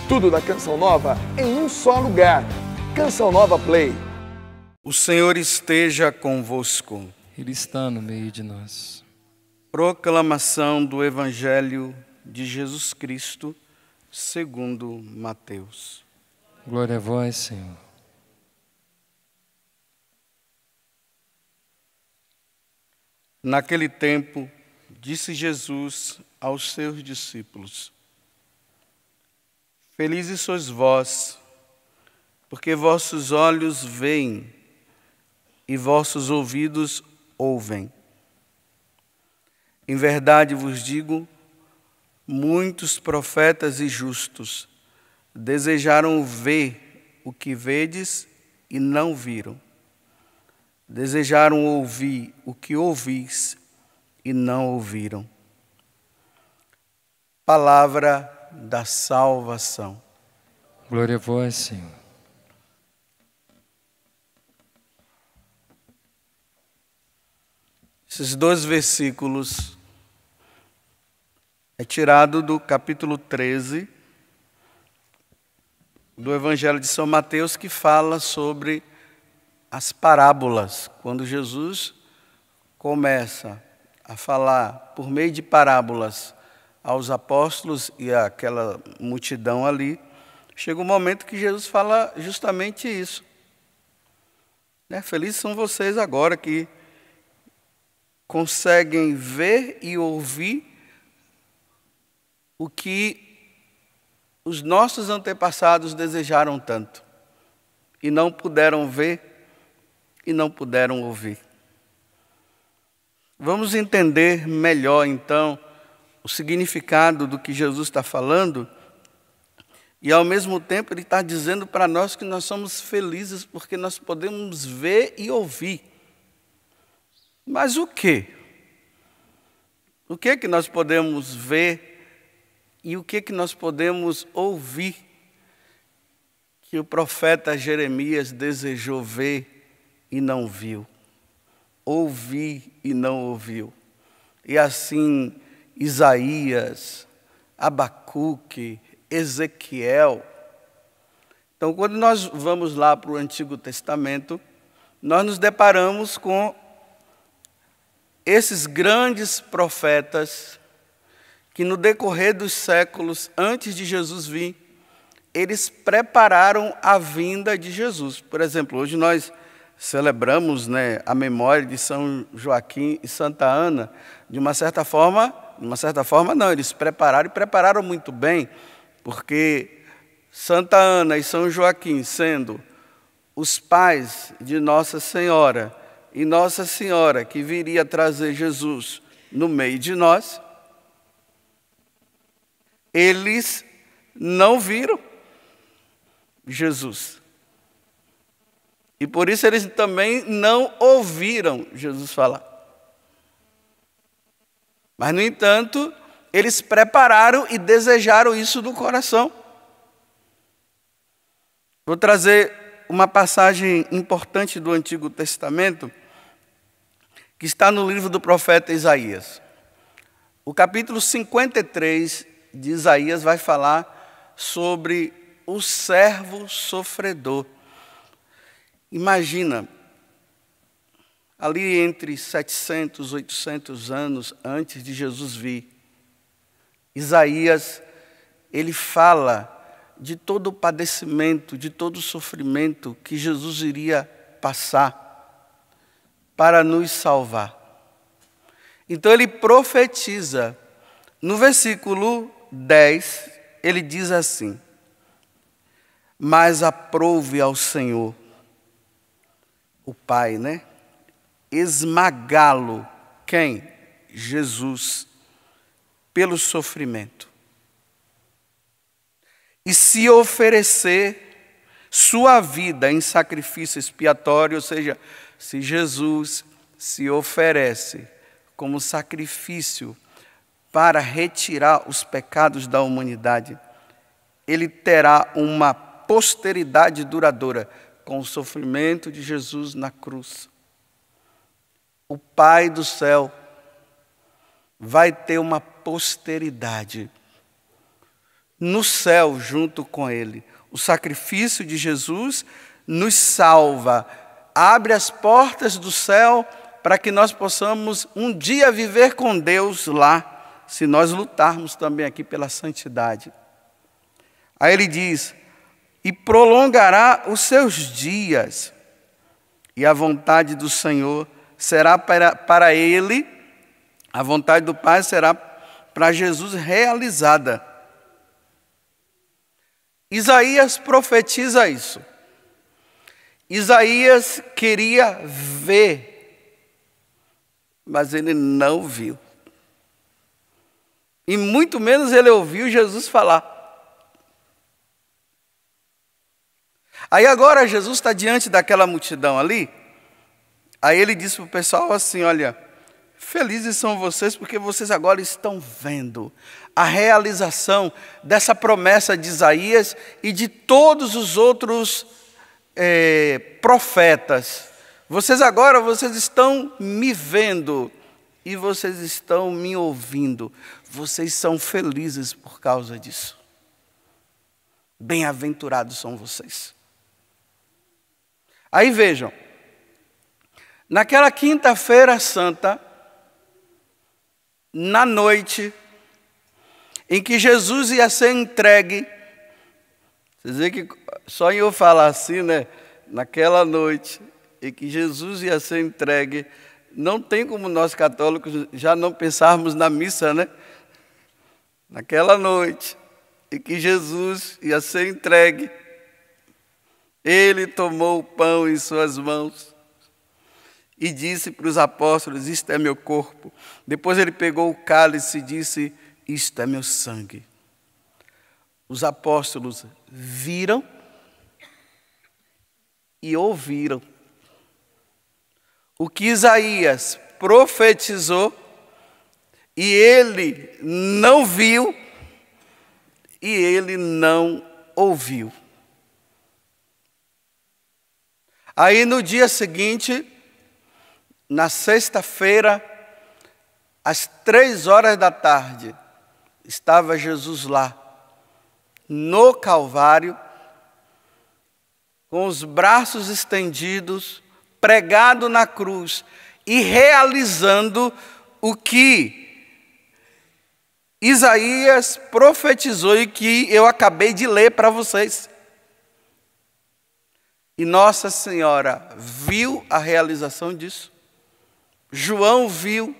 Tudo da Canção Nova em um só lugar. Canção Nova Play. O Senhor esteja convosco. Ele está no meio de nós. Proclamação do Evangelho de Jesus Cristo, segundo Mateus. Glória a vós, Senhor. Naquele tempo, disse Jesus aos seus discípulos: Felizes sois vós, porque vossos olhos veem e vossos ouvidos ouvem. Em verdade vos digo, muitos profetas e justos desejaram ver o que vedes e não viram. Desejaram ouvir o que ouvis e não ouviram. Palavra da salvação. Glória a vós, Senhor. Esses dois versículos é tirado do capítulo 13 do Evangelho de São Mateus, que fala sobre as parábolas. Quando Jesus começa a falar por meio de parábolas aos apóstolos e àquela multidão ali, chega um momento que Jesus fala justamente isso. Felizes são vocês agora que conseguem ver e ouvir o que os nossos antepassados desejaram tanto e não puderam ver e não puderam ouvir. Vamos entender melhor, então, o significado do que Jesus está falando e, ao mesmo tempo, Ele está dizendo para nós que nós somos felizes porque nós podemos ver e ouvir. Mas o quê? O que é que nós podemos ver e o que é que nós podemos ouvir que o profeta Jeremias desejou ver e não viu? Ouvir e não ouviu. E assim Isaías, Abacuque, Ezequiel. Então, quando nós vamos lá para o Antigo Testamento, nós nos deparamos com esses grandes profetas que no decorrer dos séculos antes de Jesus vir, eles prepararam a vinda de Jesus. Por exemplo, hoje nós celebramos, a memória de São Joaquim e Santa Ana. De uma certa forma não, eles prepararam muito bem, porque Santa Ana e São Joaquim, sendo os pais de Nossa Senhora, e Nossa Senhora que viria trazer Jesus no meio de nós, eles não viram Jesus. E por isso eles também não ouviram Jesus falar. Mas, no entanto, eles prepararam e desejaram isso do coração. Vou trazer uma passagem importante do Antigo Testamento, que está no livro do profeta Isaías. O capítulo 53 de Isaías vai falar sobre o servo sofredor. Imagina, ali entre 700 e 800 anos antes de Jesus vir, Isaías, ele fala de todo o padecimento, de todo o sofrimento que Jesus iria passar para nos salvar. Então ele profetiza. No versículo 10, ele diz assim: mas aprouve ao Senhor, o Pai, esmagá-lo, quem? Jesus, pelo sofrimento. E se oferecer sua vida em sacrifício expiatório, ou seja, se Jesus se oferece como sacrifício para retirar os pecados da humanidade, ele terá uma posteridade duradoura com o sofrimento de Jesus na cruz. O Pai do céu vai ter uma posteridade no céu junto com Ele. O sacrifício de Jesus nos salva, abre as portas do céu para que nós possamos um dia viver com Deus lá, se nós lutarmos também aqui pela santidade. Aí ele diz, e prolongará os seus dias, e a vontade do Senhor será para ele, a vontade do Pai será para Jesus realizada. Isaías profetiza isso. Isaías queria ver, mas ele não viu. E muito menos ele ouviu Jesus falar. Aí agora Jesus está diante daquela multidão ali. Aí ele disse para o pessoal assim, olha, felizes são vocês porque vocês agora estão vendo a realização dessa promessa de Isaías e de todos os outros profetas. Vocês estão me vendo e vocês estão me ouvindo. Vocês são felizes por causa disso. Bem-aventurados são vocês. Aí vejam, naquela quinta-feira santa, na noite em que Jesus ia ser entregue, vocês veem que só em eu falar assim, né? Naquela noite em que Jesus ia ser entregue, não tem como nós católicos já não pensarmos na missa, né? Naquela noite em que Jesus ia ser entregue, ele tomou o pão em suas mãos e disse para os apóstolos, isto é meu corpo. Depois ele pegou o cálice e disse, isto é meu sangue. Os apóstolos viram e ouviram o que Isaías profetizou e ele não viu e ele não ouviu. Aí no dia seguinte, na sexta-feira, às 15h, estava Jesus lá, no Calvário, com os braços estendidos, pregado na cruz e realizando o que Isaías profetizou e que eu acabei de ler para vocês. E Nossa Senhora viu a realização disso. João viu.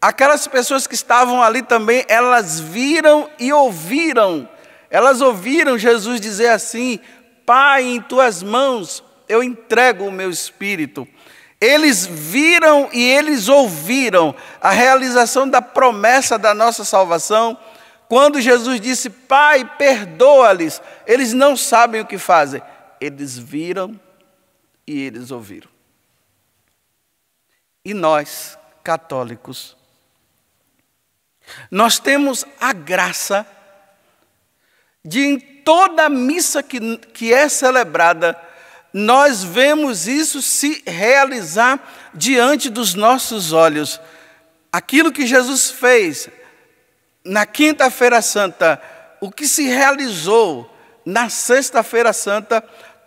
Aquelas pessoas que estavam ali também, elas viram e ouviram. Elas ouviram Jesus dizer assim, Pai, em tuas mãos eu entrego o meu espírito. Eles viram e eles ouviram a realização da promessa da nossa salvação. Quando Jesus disse, Pai, perdoa-lhes, eles não sabem o que fazem. Eles viram e eles ouviram. E nós, católicos, nós temos a graça de em toda missa que é celebrada, nós vemos isso se realizar diante dos nossos olhos. Aquilo que Jesus fez na quinta-feira santa, o que se realizou na sexta-feira santa,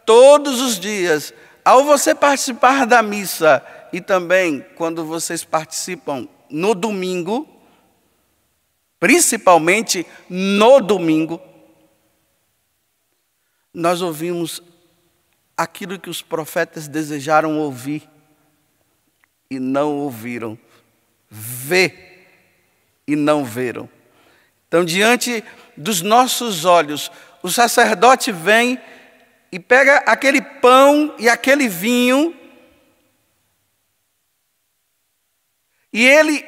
todos os dias, ao você participar da missa e também quando vocês participam no domingo, principalmente no domingo, nós ouvimos aquilo que os profetas desejaram ouvir e não ouviram, ver e não viram. Então, diante dos nossos olhos, o sacerdote vem e pega aquele pão e aquele vinho e ele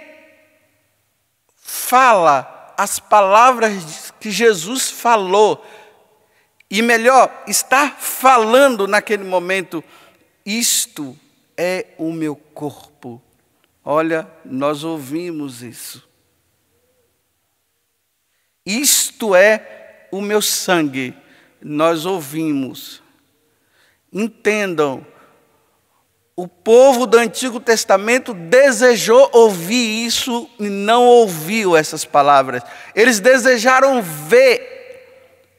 fala as palavras que Jesus falou. E melhor, está falando naquele momento, isto é o meu corpo. Olha, nós ouvimos isso. Isto é o meu sangue. Nós ouvimos. Entendam, o povo do Antigo Testamento desejou ouvir isso e não ouviu essas palavras. Eles desejaram ver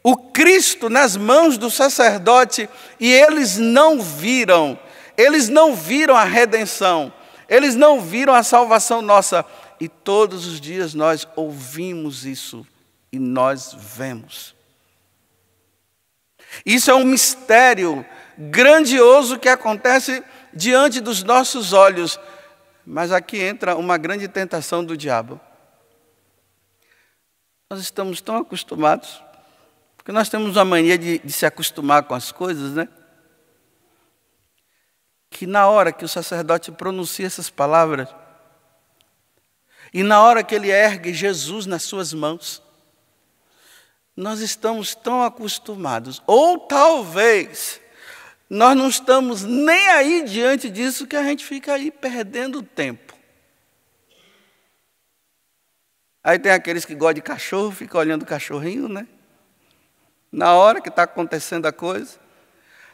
o Cristo nas mãos do sacerdote e eles não viram a redenção, eles não viram a salvação nossa. E todos os dias nós ouvimos isso e nós vemos. Isso é um mistério grandioso que acontece diante dos nossos olhos. Mas aqui entra uma grande tentação do diabo. Nós estamos tão acostumados, porque nós temos uma mania de se acostumar com as coisas, né? Que na hora que o sacerdote pronuncia essas palavras, e na hora que ele ergue Jesus nas suas mãos, nós estamos tão acostumados, ou talvez nós não estamos nem aí diante disso, que a gente fica aí perdendo tempo. Aí tem aqueles que gostam de cachorro, ficam olhando o cachorrinho, né? Na hora que está acontecendo a coisa.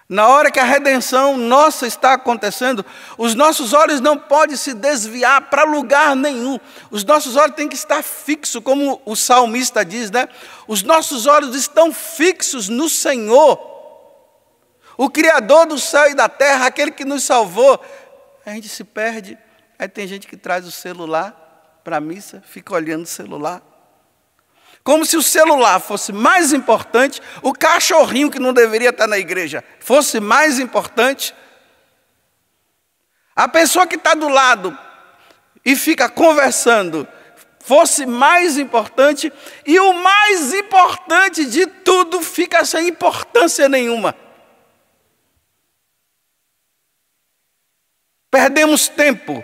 Na hora que a redenção nossa está acontecendo, os nossos olhos não podem se desviar para lugar nenhum. Os nossos olhos têm que estar fixos, como o salmista diz, né? Os nossos olhos estão fixos no Senhor, o Criador do céu e da terra, aquele que nos salvou. A gente se perde. Aí tem gente que traz o celular para a missa, fica olhando o celular. Como se o celular fosse mais importante, o cachorrinho que não deveria estar na igreja fosse mais importante. A pessoa que está do lado e fica conversando fosse mais importante, e o mais importante de tudo fica sem importância nenhuma. Perdemos tempo.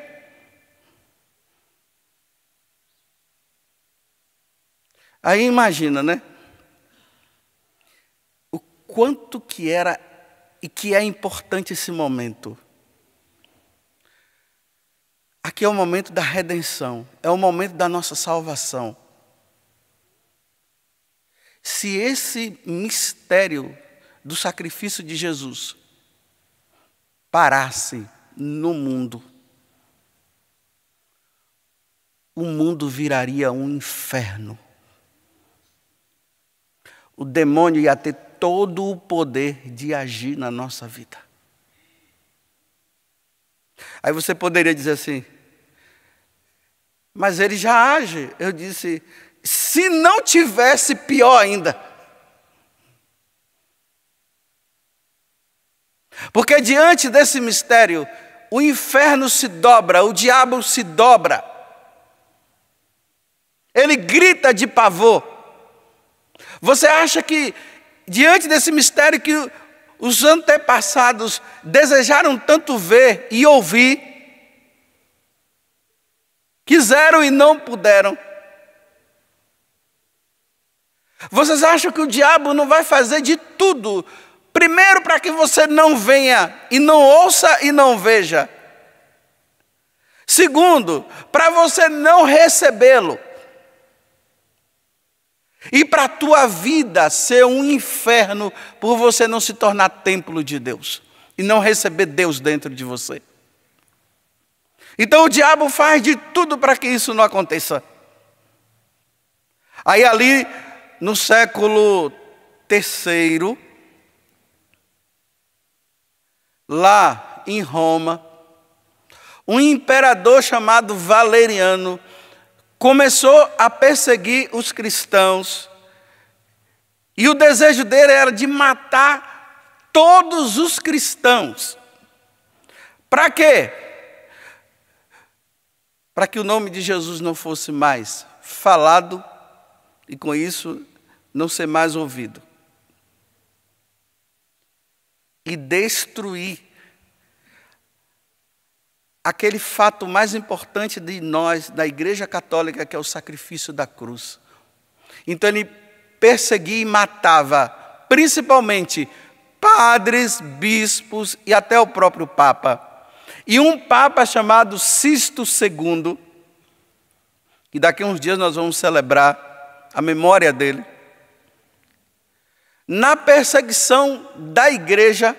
Aí imagina, né? O quanto que era e que é importante esse momento. Aqui é o momento da redenção, é o momento da nossa salvação. Se esse mistério do sacrifício de Jesus parasse no mundo, o mundo viraria um inferno. O demônio ia ter todo o poder de agir na nossa vida. Aí você poderia dizer assim, mas ele já age. Eu disse, se não tivesse, pior ainda. Porque diante desse mistério, o inferno se dobra, o diabo se dobra. Ele grita de pavor. Você acha que, diante desse mistério que os antepassados desejaram tanto ver e ouvir, quiseram e não puderam, vocês acham que o diabo não vai fazer de tudo, primeiro para que você não venha e não ouça e não veja, segundo, para você não recebê-lo, e para a tua vida ser um inferno por você não se tornar templo de Deus e não receber Deus dentro de você. Então o diabo faz de tudo para que isso não aconteça. Aí ali no século III, lá em Roma, um imperador chamado Valeriano começou a perseguir os cristãos, e o desejo dele era de matar todos os cristãos. Para quê? Para que o nome de Jesus não fosse mais falado, e com isso não ser mais ouvido. E destruir aquele fato mais importante de nós, da Igreja Católica, que é o sacrifício da cruz. Então ele perseguia e matava, principalmente, padres, bispos e até o próprio Papa. E um Papa chamado Sisto II, e daqui a uns dias nós vamos celebrar a memória dele, na perseguição da igreja,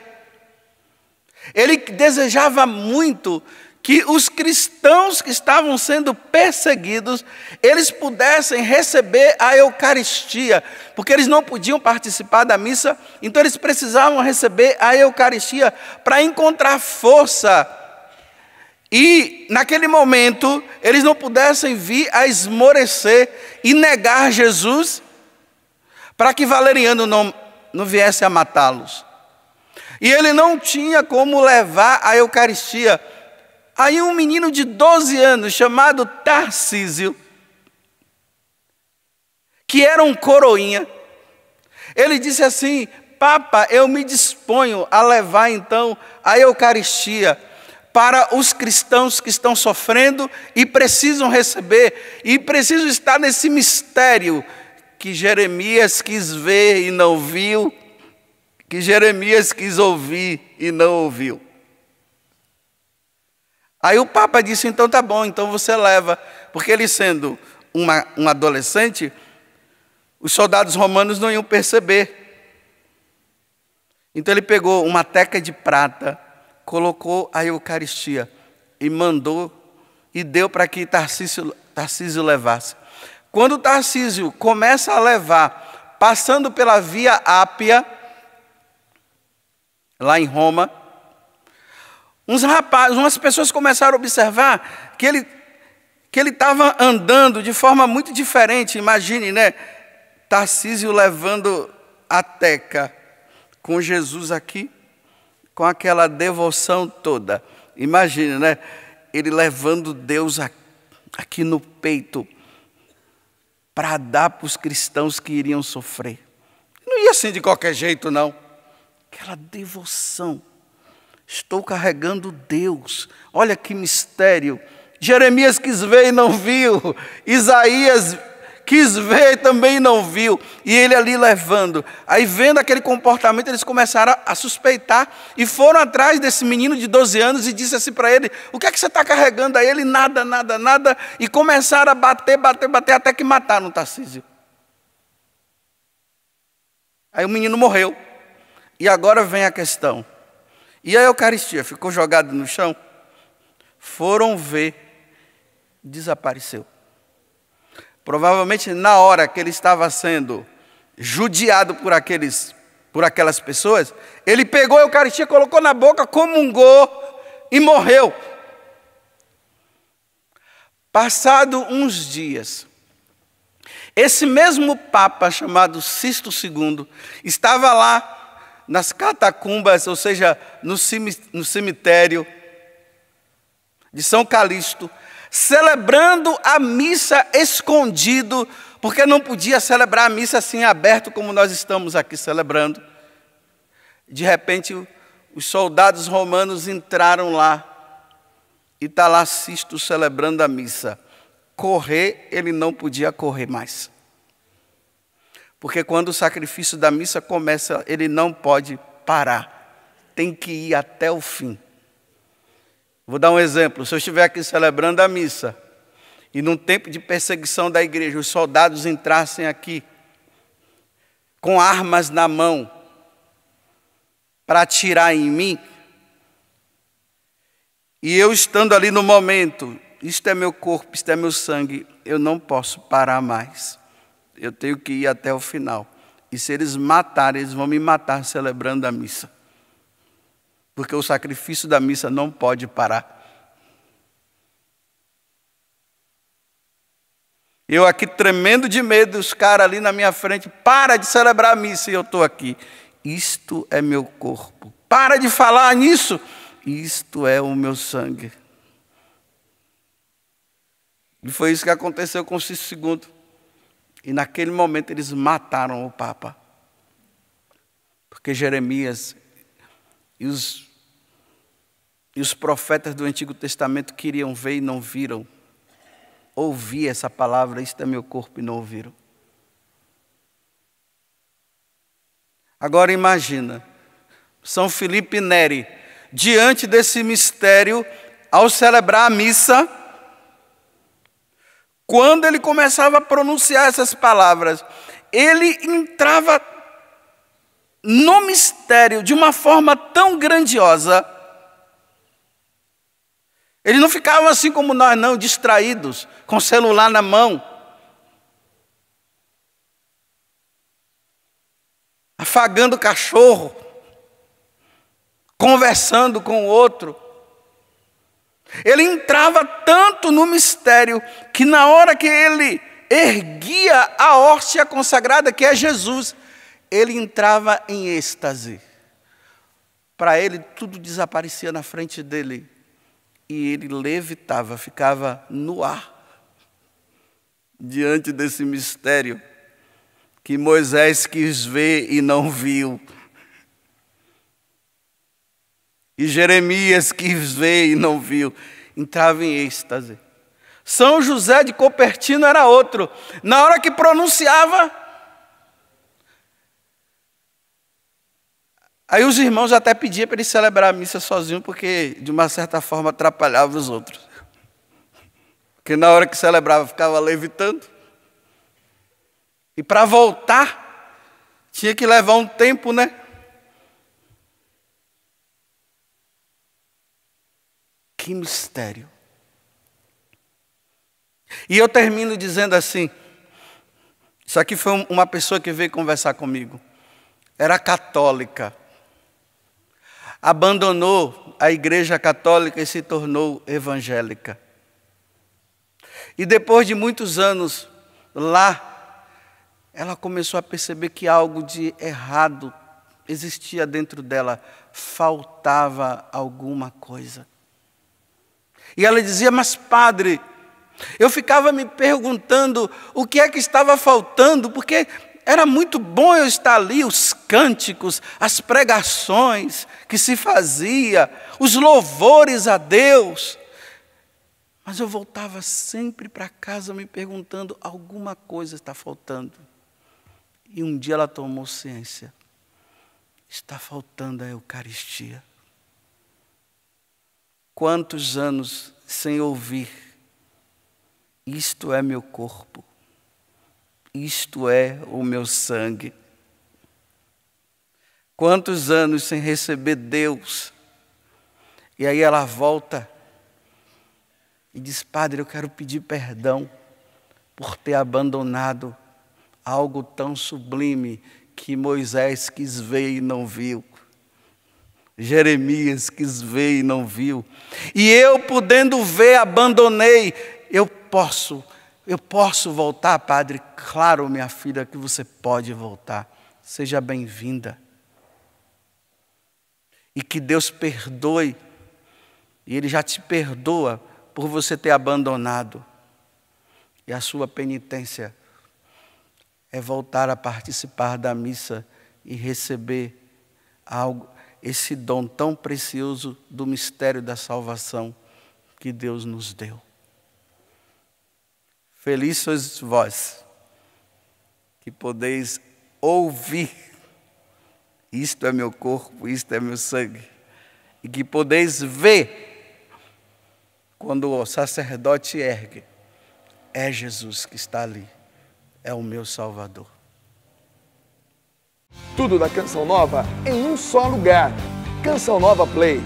ele desejava muito que os cristãos que estavam sendo perseguidos, eles pudessem receber a Eucaristia, porque eles não podiam participar da missa, então eles precisavam receber a Eucaristia para encontrar força. E naquele momento, eles não pudessem vir a esmorecer e negar Jesus, para que Valeriano não viesse a matá-los. E ele não tinha como levar a Eucaristia. Aí um menino de 12 anos, chamado Tarcísio, que era um coroinha, ele disse assim: Papa, eu me disponho a levar então a Eucaristia para os cristãos que estão sofrendo e precisam receber, e precisam estar nesse mistério que Jeremias quis ver e não viu, que Jeremias quis ouvir e não ouviu. Aí o Papa disse: então tá bom, então você leva. Porque ele sendo um adolescente, os soldados romanos não iam perceber. Então ele pegou uma teca de prata, colocou a Eucaristia e mandou e deu para que Tarcísio levasse. Quando Tarcísio começa a levar, passando pela Via Ápia, lá em Roma, umas pessoas começaram a observar que ele estava andando de forma muito diferente. Imagine, né? Tarcísio levando a teca com Jesus aqui, com aquela devoção toda. Imagine, né? Ele levando Deus aqui no peito para dar para os cristãos que iriam sofrer. Não ia assim de qualquer jeito, não. Aquela devoção. Estou carregando Deus. Olha que mistério. Jeremias quis ver e não viu. Isaías quis ver e também não viu. E ele ali levando. Aí vendo aquele comportamento, eles começaram a suspeitar. E foram atrás desse menino de 12 anos e disse assim para ele: o que é que você está carregando a ele? Nada, nada, nada. E começaram a bater, até que mataram o Tarcísio. Aí o menino morreu. E agora vem a questão. E a Eucaristia ficou jogada no chão? Foram ver, desapareceu. Provavelmente na hora que ele estava sendo judiado por aquelas pessoas, ele pegou a Eucaristia, colocou na boca, comungou e morreu. Passado uns dias, esse mesmo Papa chamado Sisto II estava lá nas catacumbas, ou seja, no cemitério de São Calixto, celebrando a missa escondido, porque não podia celebrar a missa assim aberto como nós estamos aqui celebrando. De repente, os soldados romanos entraram lá e está lá Sisto celebrando a missa. Correr, ele não podia correr mais. Porque quando o sacrifício da missa começa, ele não pode parar. Tem que ir até o fim. Vou dar um exemplo. Se eu estiver aqui celebrando a missa, e num tempo de perseguição da igreja, os soldados entrassem aqui, com armas na mão, para atirar em mim, e eu estando ali no momento, isto é meu corpo, isto é meu sangue, eu não posso parar mais. Eu tenho que ir até o final. E se eles matarem, eles vão me matar celebrando a missa. Porque o sacrifício da missa não pode parar. Eu aqui tremendo de medo, os caras ali na minha frente, para de celebrar a missa e eu estou aqui. Isto é meu corpo. Para de falar nisso. Isto é o meu sangue. E foi isso que aconteceu com Sisto II. E naquele momento eles mataram o Papa. Porque Jeremias e os profetas do Antigo Testamento queriam ver e não viram. Ouvir essa palavra, isto é meu corpo, e não ouviram. Agora imagina, São Filipe Neri, diante desse mistério, ao celebrar a missa, quando ele começava a pronunciar essas palavras, ele entrava no mistério de uma forma tão grandiosa Eles não ficavam assim como nós, não, distraídos, com o celular na mão, afagando o cachorro, conversando com o outro. Ele entrava tanto no mistério que na hora que ele erguia a hóstia consagrada, que é Jesus, ele entrava em êxtase. Para ele tudo desaparecia na frente dele e ele levitava, ficava no ar diante desse mistério que Moisés quis ver e não viu. E Jeremias quis ver e não viu. Entrava em êxtase. São José de Copertino era outro. Na hora que pronunciava, aí os irmãos até pediam para ele celebrar a missa sozinho, porque de uma certa forma atrapalhava os outros. Porque na hora que celebrava ficava levitando. E para voltar, tinha que levar um tempo, né? Que mistério. E eu termino dizendo assim, isso aqui foi uma pessoa que veio conversar comigo. Era católica. Abandonou a igreja católica e se tornou evangélica. E depois de muitos anos lá, ela começou a perceber que algo de errado existia dentro dela. Faltava alguma coisa. E ela dizia, mas padre, eu ficava me perguntando o que é que estava faltando, porque era muito bom eu estar ali, os cânticos, as pregações que se fazia, os louvores a Deus. Mas eu voltava sempre para casa me perguntando, alguma coisa está faltando. E um dia ela tomou ciência, está faltando a Eucaristia. Quantos anos sem ouvir, isto é meu corpo, isto é o meu sangue. Quantos anos sem receber Deus. E aí ela volta e diz, padre, eu quero pedir perdão por ter abandonado algo tão sublime que Moisés quis ver e não viu. Jeremias quis ver e não viu. E eu, podendo ver, abandonei. Eu posso voltar, padre? Claro, minha filha, que você pode voltar. Seja bem-vinda. E que Deus perdoe. E Ele já te perdoa por você ter abandonado. E a sua penitência é voltar a participar da missa e receber algo, esse dom tão precioso do mistério da salvação que Deus nos deu. Feliz sois vós, que podeis ouvir, isto é meu corpo, isto é meu sangue, e que podeis ver, quando o sacerdote ergue, é Jesus que está ali, é o meu Salvador. Tudo da Canção Nova em um só lugar. Canção Nova Play.